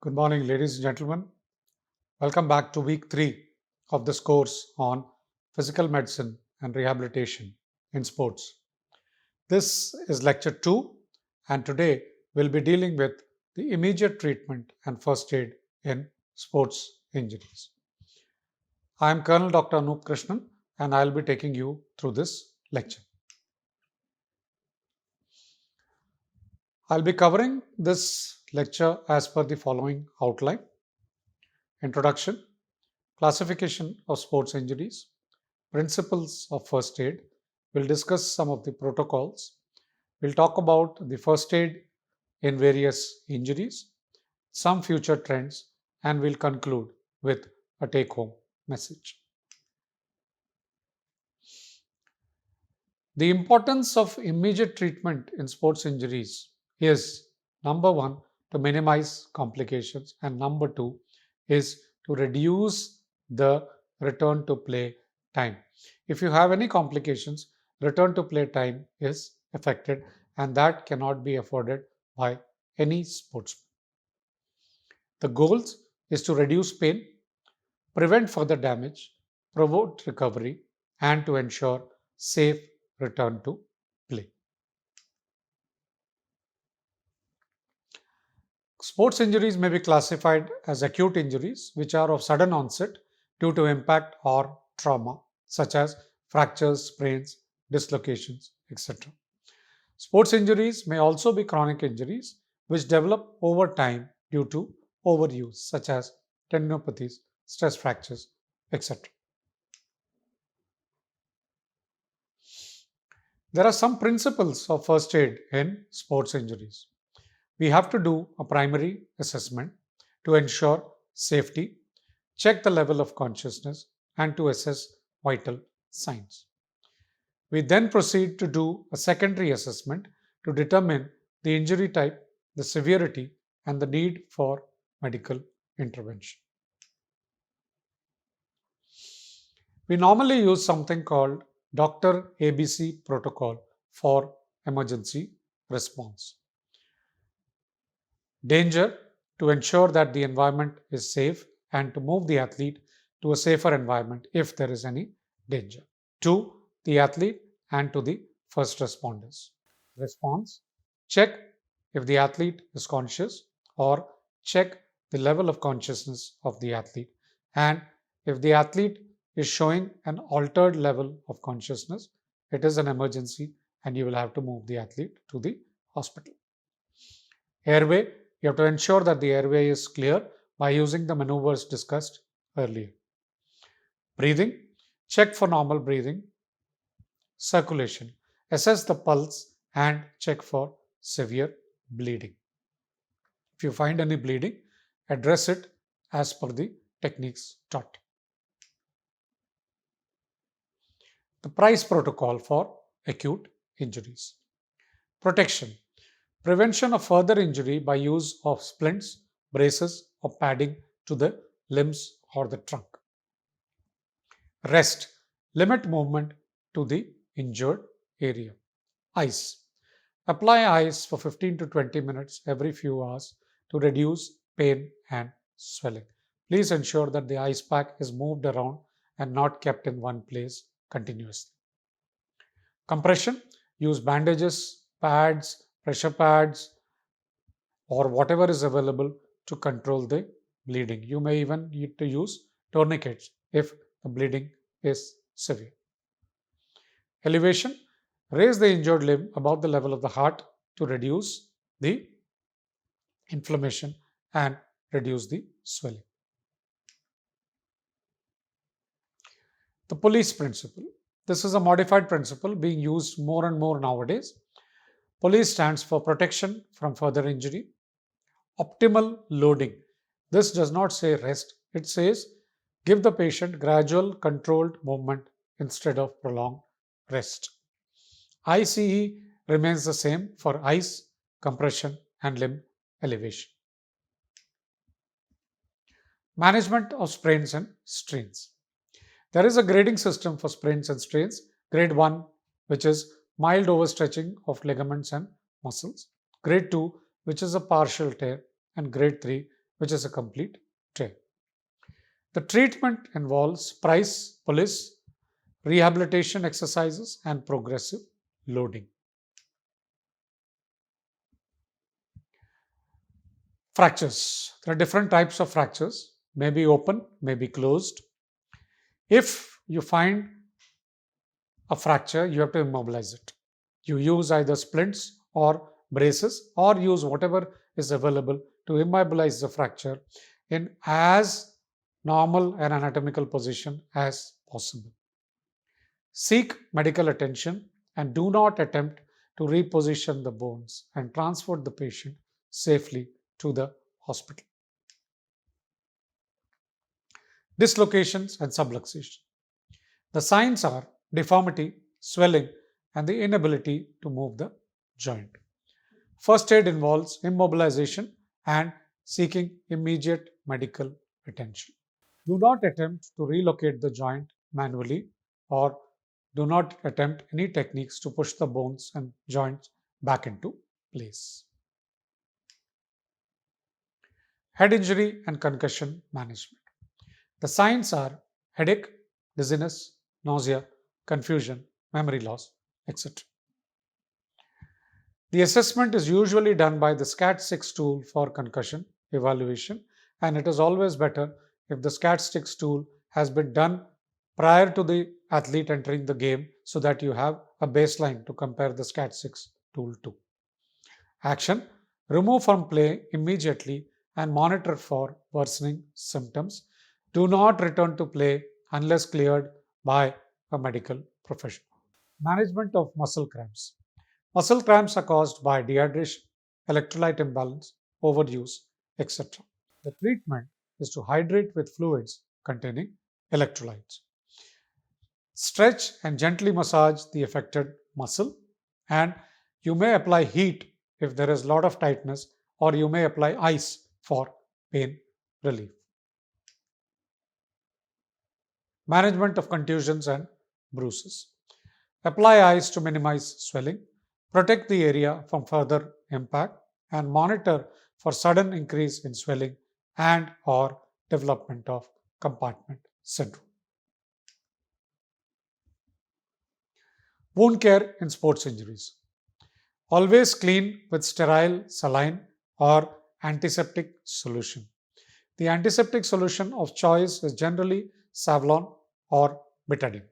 Good morning, ladies and gentlemen. Welcome back to week 3 of this course on physical medicine and rehabilitation in sports. This is lecture 2, and today we'll be dealing with the immediate treatment and first aid in sports injuries. I am Colonel Dr. Anup Krishnan, and I'll be taking you through this lecture. I'll be covering this lecture as per the following outline: introduction, classification of sports injuries, principles of first aid. We'll discuss some of the protocols. We'll talk about the first aid in various injuries, some future trends, and we'll conclude with a take home message. The importance of immediate treatment in sports injuries is number one, to minimize complications, and number two is to reduce the return to play time. If you have any complications, return to play time is affected, and that cannot be afforded by any sportsman. The goals is to reduce pain, prevent further damage, promote recovery, and to ensure safe return to play. Sports injuries may be classified as acute injuries, which are of sudden onset due to impact or trauma, such as fractures, sprains, dislocations, etc. Sports injuries may also be chronic injuries, which develop over time due to overuse, such as tendinopathies, stress fractures, etc. There are some principles of first aid in sports injuries. We have to do a primary assessment to ensure safety, check the level of consciousness, and to assess vital signs. We then proceed to do a secondary assessment to determine the injury type, the severity, and the need for medical intervention. We normally use something called Dr. ABC protocol for emergency response. Danger, to ensure that the environment is safe and to move the athlete to a safer environment if there is any danger. To the athlete and to the first responders. Response, check if the athlete is conscious or check the level of consciousness of the athlete. And if the athlete is showing an altered level of consciousness, it is an emergency and you will have to move the athlete to the hospital. Airway, you have to ensure that the airway is clear by using the maneuvers discussed earlier. Breathing, check for normal breathing. Circulation, assess the pulse and check for severe bleeding. If you find any bleeding, address it as per the techniques taught. The Price protocol for acute injuries. Protection, prevention of further injury by use of splints, braces, or padding to the limbs or the trunk. Rest, limit movement to the injured area. Ice, apply ice for 15 to 20 minutes every few hours to reduce pain and swelling. Please ensure that the ice pack is moved around and not kept in one place continuously. Compression, use bandages, pads, pressure pads, or whatever is available to control the bleeding. You may even need to use tourniquets if the bleeding is severe. Elevation, raise the injured limb above the level of the heart to reduce the inflammation and reduce the swelling. The police principle. This is a modified principle being used more and more nowadays. Police stands for protection from further injury. Optimal loading. This does not say rest, it says give the patient gradual controlled movement instead of prolonged rest. ICE remains the same for ice, compression, and limb elevation. Management of sprains and strains. There is a grading system for sprains and strains. Grade 1, which is mild overstretching of ligaments and muscles. Grade 2, which is a partial tear. And grade 3, which is a complete tear. The treatment involves price pulleys, rehabilitation exercises, and progressive loading. Fractures. There are different types of fractures, may be open, may be closed. If you find a fracture, you have to immobilize it. You use either splints or braces or use whatever is available to immobilize the fracture in as normal and anatomical position as possible. Seek medical attention and do not attempt to reposition the bones and transport the patient safely to the hospital. Dislocations and subluxation. The signs are deformity, swelling, and the inability to move the joint. First aid involves immobilization and seeking immediate medical attention. Do not attempt to relocate the joint manually or do not attempt any techniques to push the bones and joints back into place. Head injury and concussion management. The signs are headache, dizziness, nausea, confusion, memory loss, etc. The assessment is usually done by the SCAT-6 tool for concussion evaluation, and it is always better if the SCAT-6 tool has been done prior to the athlete entering the game so that you have a baseline to compare the SCAT-6 tool to. Action: remove from play immediately and monitor for worsening symptoms. Do not return to play unless cleared by a medical professional. Management of muscle cramps. Muscle cramps are caused by dehydration, electrolyte imbalance, overuse, etc. The treatment is to hydrate with fluids containing electrolytes. Stretch and gently massage the affected muscle, and you may apply heat if there is a lot of tightness, or you may apply ice for pain relief. Management of contusions and bruises. Apply ice to minimize swelling, protect the area from further impact, and monitor for sudden increase in swelling and or development of compartment syndrome. Wound care in sports injuries. Always clean with sterile saline or antiseptic solution. The antiseptic solution of choice is generally Savlon or betadine.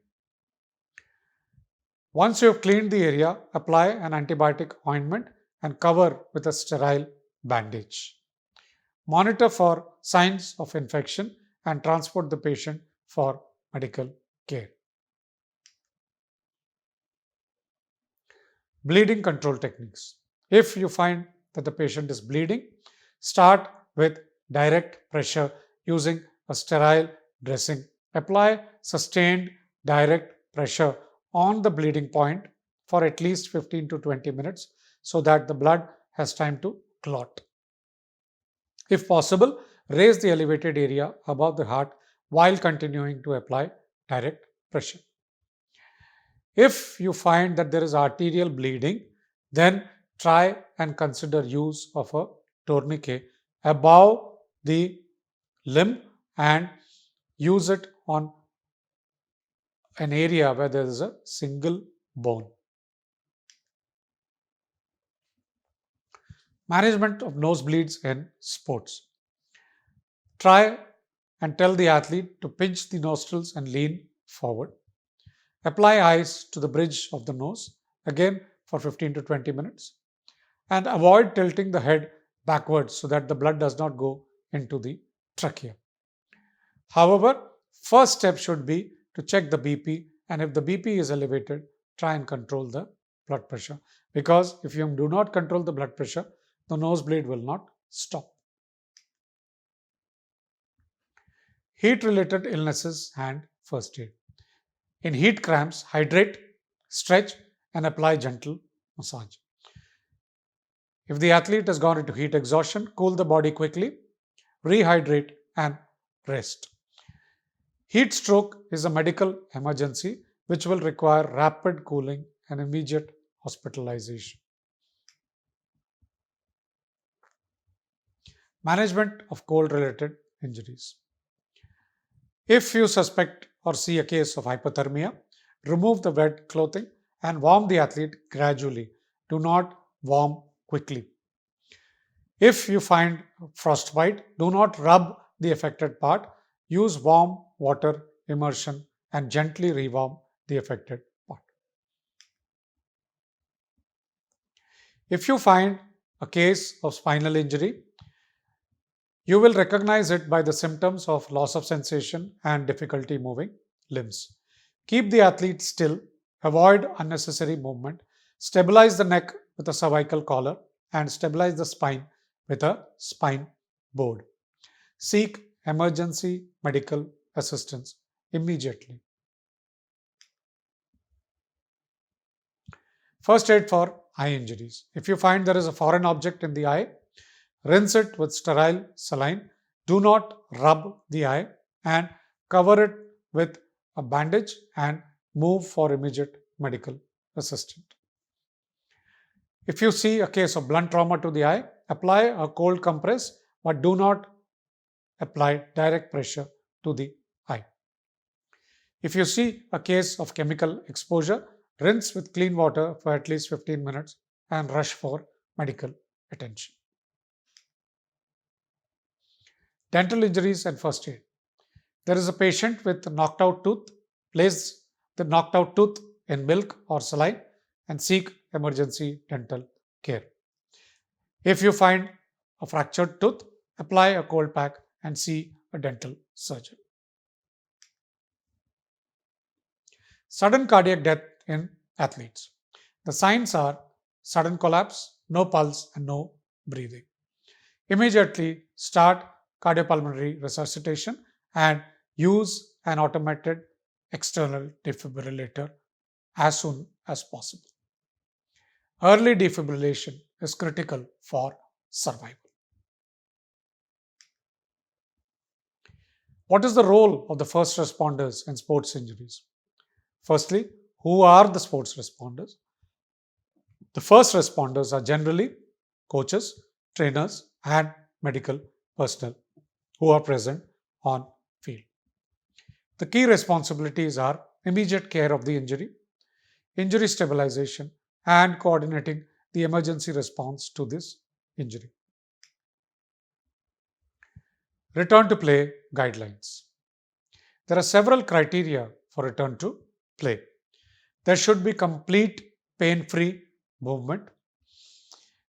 Once you have cleaned the area, apply an antibiotic ointment and cover with a sterile bandage. Monitor for signs of infection and transport the patient for medical care. Bleeding control techniques. If you find that the patient is bleeding, start with direct pressure using a sterile dressing. Apply sustained direct pressure on the bleeding point for at least 15 to 20 minutes so that the blood has time to clot. If possible, raise the elevated area above the heart while continuing to apply direct pressure. If you find that there is arterial bleeding, then try and consider use of a tourniquet above the limb and use it on an area where there is a single bone. Management of nosebleeds in sports. Try and tell the athlete to pinch the nostrils and lean forward. Apply ice to the bridge of the nose, again for 15 to 20 minutes, and avoid tilting the head backwards so that the blood does not go into the trachea. However, first step should be to check the BP, and if the BP is elevated, try and control the blood pressure, because if you do not control the blood pressure, the nosebleed will not stop. Heat-related illnesses and first aid. In heat cramps, hydrate, stretch, and apply gentle massage. If the athlete has gone into heat exhaustion, cool the body quickly, rehydrate, and rest. Heat stroke is a medical emergency which will require rapid cooling and immediate hospitalization. Management of cold related injuries. If you suspect or see a case of hypothermia, remove the wet clothing and warm the athlete gradually. Do not warm quickly. If you find frostbite, do not rub the affected part. Use warm water immersion and gently rewarm the affected part. If you find a case of spinal injury, you will recognize it by the symptoms of loss of sensation and difficulty moving limbs. Keep the athlete still, avoid unnecessary movement, stabilize the neck with a cervical collar, and stabilize the spine with a spine board. Seek emergency medical assistance immediately. First aid for eye injuries. If you find there is a foreign object in the eye, rinse it with sterile saline. Do not rub the eye and cover it with a bandage and move for immediate medical assistance. If you see a case of blunt trauma to the eye, apply a cold compress but do not apply direct pressure to the eye. If you see a case of chemical exposure, rinse with clean water for at least 15 minutes and rush for medical attention. Dental injuries and first aid. There is a patient with a knocked out tooth. Place the knocked out tooth in milk or saline and seek emergency dental care. If you find a fractured tooth, apply a cold pack and see a dental surgeon. Sudden cardiac death in athletes. The signs are sudden collapse, no pulse, and no breathing. Immediately start cardiopulmonary resuscitation and use an automated external defibrillator as soon as possible. Early defibrillation is critical for survival. What is the role of the first responders in sports injuries? Firstly, who are the sports responders? The first responders are generally coaches, trainers, and medical personnel who are present on field. The key responsibilities are immediate care of the injury stabilization, and coordinating the emergency response to this injury. Return to play guidelines. There are several criteria for return to play. There should be complete pain free movement.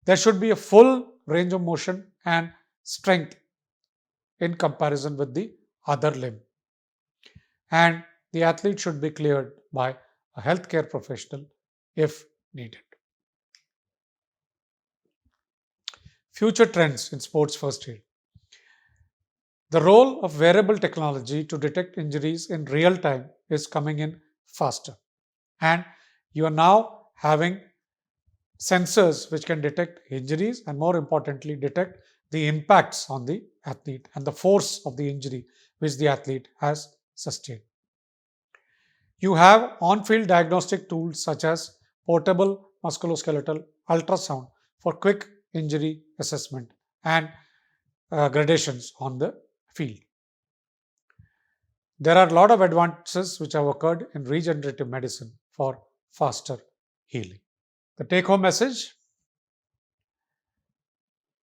There should be a full range of motion and strength in comparison with the other limb. And the athlete should be cleared by a healthcare professional if needed. Future trends in sports first aid. The role of wearable technology to detect injuries in real time is coming in faster. And you are now having sensors which can detect injuries and, more importantly, detect the impacts on the athlete and the force of the injury which the athlete has sustained. You have on field diagnostic tools such as portable musculoskeletal ultrasound for quick injury assessment and gradations on the field. There are a lot of advances which have occurred in regenerative medicine for faster healing. The take home message: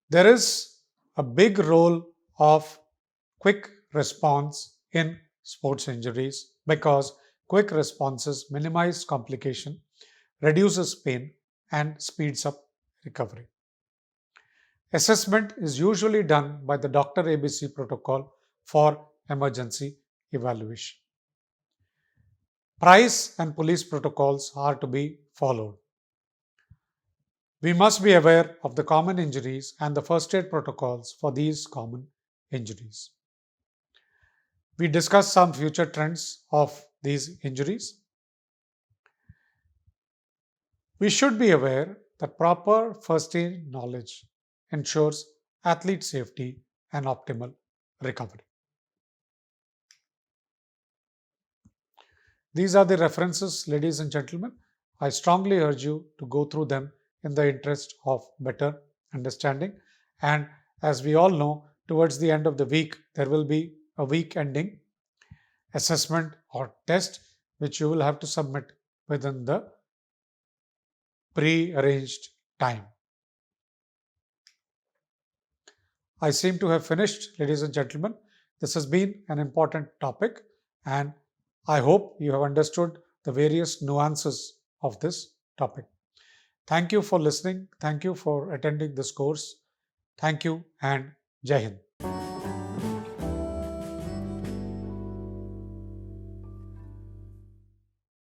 there is a big role of quick response in sports injuries because quick responses minimize complication, reduces pain, and speeds up recovery. Assessment is usually done by the Dr. ABC protocol for emergency evaluation. Price and police protocols are to be followed. We must be aware of the common injuries and the first aid protocols for these common injuries. We discussed some future trends of these injuries. We should be aware that proper first aid knowledge ensures athlete safety and optimal recovery. These are the references, ladies and gentlemen. I strongly urge you to go through them in the interest of better understanding and As we all know, towards the end of the week, there will be a week ending assessment or test which you will have to submit within the pre-arranged time. I seem to have finished, ladies and gentlemen. This has been an important topic, and I hope you have understood the various nuances of this topic. Thank you for listening. Thank you for attending this course. Thank you and Jai Hind.